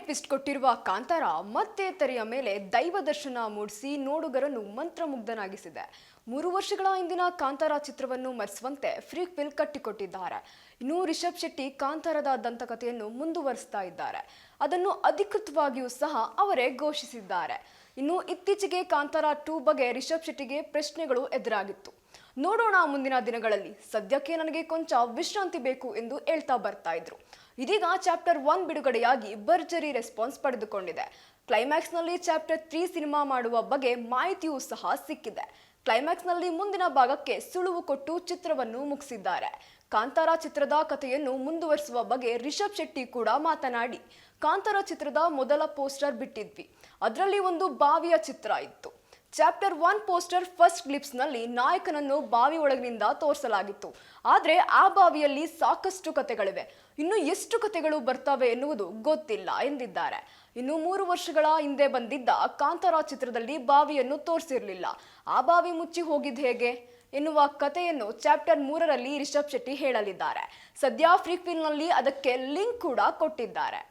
Twist ಕೊಟ್ಟಿರುವ ಕಾಂತಾರ ಮತ್ತೆ ತೆರೆಯ ಮೇಲೆ ದೈವ ದರ್ಶನ ಮೂಡಿಸಿ ನೋಡುಗರನ್ನು ಮಂತ್ರಮುಗ್ಧನಾಗಿಸಿದೆ. 3 ವರ್ಷಗಳ ಹಿಂದಿನ ಕಾಂತಾರ ಚಿತ್ರವನ್ನು ಮರೆಸುವಂತೆ ಫ್ರೀಕ್ವಿಲ್ ಕಟ್ಟಿಕೊಟ್ಟಿದ್ದಾರೆ. ಇನ್ನು ರಿಷಬ್ ಶೆಟ್ಟಿ ಕಾಂತಾರದ ದಂತಕಥೆಯನ್ನು ಮುಂದುವರಿಸ್ತಾ ಇದ್ದಾರೆ. ಅದನ್ನು ಅಧಿಕೃತವಾಗಿಯೂ ಸಹ ಅವರೇ ಘೋಷಿಸಿದ್ದಾರೆ. ಇನ್ನು ಇತ್ತೀಚೆಗೆ ಕಾಂತಾರ 2 ಬಗ್ಗೆ ರಿಷಬ್ ಶೆಟ್ಟಿಗೆ ಪ್ರಶ್ನೆಗಳು ಎದುರಾಗಿತ್ತು. ನೋಡೋಣ ಮುಂದಿನ ದಿನಗಳಲ್ಲಿ, ಸದ್ಯಕ್ಕೆ ನನಗೆ ಕೊಂಚ ವಿಶ್ರಾಂತಿ ಬೇಕು ಎಂದು ಹೇಳ್ತಾ ಬರ್ತಾ ಇದ್ರು. ಇದೀಗ ಚಾಪ್ಟರ್ 1 ಬಿಡುಗಡೆಯಾಗಿ ಭರ್ಜರಿ ರೆಸ್ಪಾನ್ಸ್ ಪಡೆದುಕೊಂಡಿದೆ. ಕ್ಲೈಮ್ಯಾಕ್ಸ್ ನಲ್ಲಿ ಚಾಪ್ಟರ್ 3 ಸಿನಿಮಾ ಮಾಡುವ ಬಗ್ಗೆ ಮಾಹಿತಿಯೂ ಸಹ ಸಿಕ್ಕಿದೆ. ಕ್ಲೈಮ್ಯಾಕ್ಸ್ ನಲ್ಲಿ ಮುಂದಿನ ಭಾಗಕ್ಕೆ ಸುಳುವು ಕೊಟ್ಟು ಚಿತ್ರವನ್ನು ಮುಗಿಸಿದ್ದಾರೆ. ಕಾಂತಾರ ಚಿತ್ರದ ಕಥೆಯನ್ನು ಮುಂದುವರಿಸುವ ಬಗ್ಗೆ ರಿಷಬ್ ಶೆಟ್ಟಿ ಕೂಡ ಮಾತನಾಡಿ, ಕಾಂತಾರ ಚಿತ್ರದ ಮೊದಲ ಪೋಸ್ಟರ್ ಬಿಟ್ಟಿದ್ವಿ, ಅದರಲ್ಲಿ ಒಂದು ಬಾವಿಯ ಚಿತ್ರ ಇತ್ತು. ಚಾಪ್ಟರ್ 1 ಪೋಸ್ಟರ್ ಫಸ್ಟ್ ಗ್ಲಿಪ್ಸ್ ನಲ್ಲಿ ನಾಯಕನನ್ನು ಬಾವಿ ಒಳಗಿನಿಂದ ತೋರಿಸಲಾಗಿತ್ತು. ಆದ್ರೆ ಆ ಬಾವಿಯಲ್ಲಿ ಸಾಕಷ್ಟು ಕಥೆಗಳಿವೆ, ಇನ್ನು ಎಷ್ಟು ಕಥೆಗಳು ಬರ್ತವೆ ಎನ್ನುವುದು ಗೊತ್ತಿಲ್ಲ ಎಂದಿದ್ದಾರೆ. ಇನ್ನು 3 ವರ್ಷಗಳ ಹಿಂದೆ ಬಂದಿದ್ದ ಕಾಂತಾರ ಚಿತ್ರದಲ್ಲಿ ಬಾವಿಯನ್ನು ತೋರಿಸಿರ್ಲಿಲ್ಲ, ಆ ಬಾವಿ ಮುಚ್ಚಿ ಹೋಗಿದ್ ಹೇಗೆ ಎನ್ನುವ ಕಥೆಯನ್ನು ಚಾಪ್ಟರ್ 3ರಲ್ಲಿ ರಿಷಬ್ ಶೆಟ್ಟಿ ಹೇಳಲಿದ್ದಾರೆ. ಸದ್ಯ ಫ್ರೀಕ್ವಿಲ್ ನಲ್ಲಿ ಅದಕ್ಕೆ ಲಿಂಕ್ ಕೂಡ ಕೊಟ್ಟಿದ್ದಾರೆ.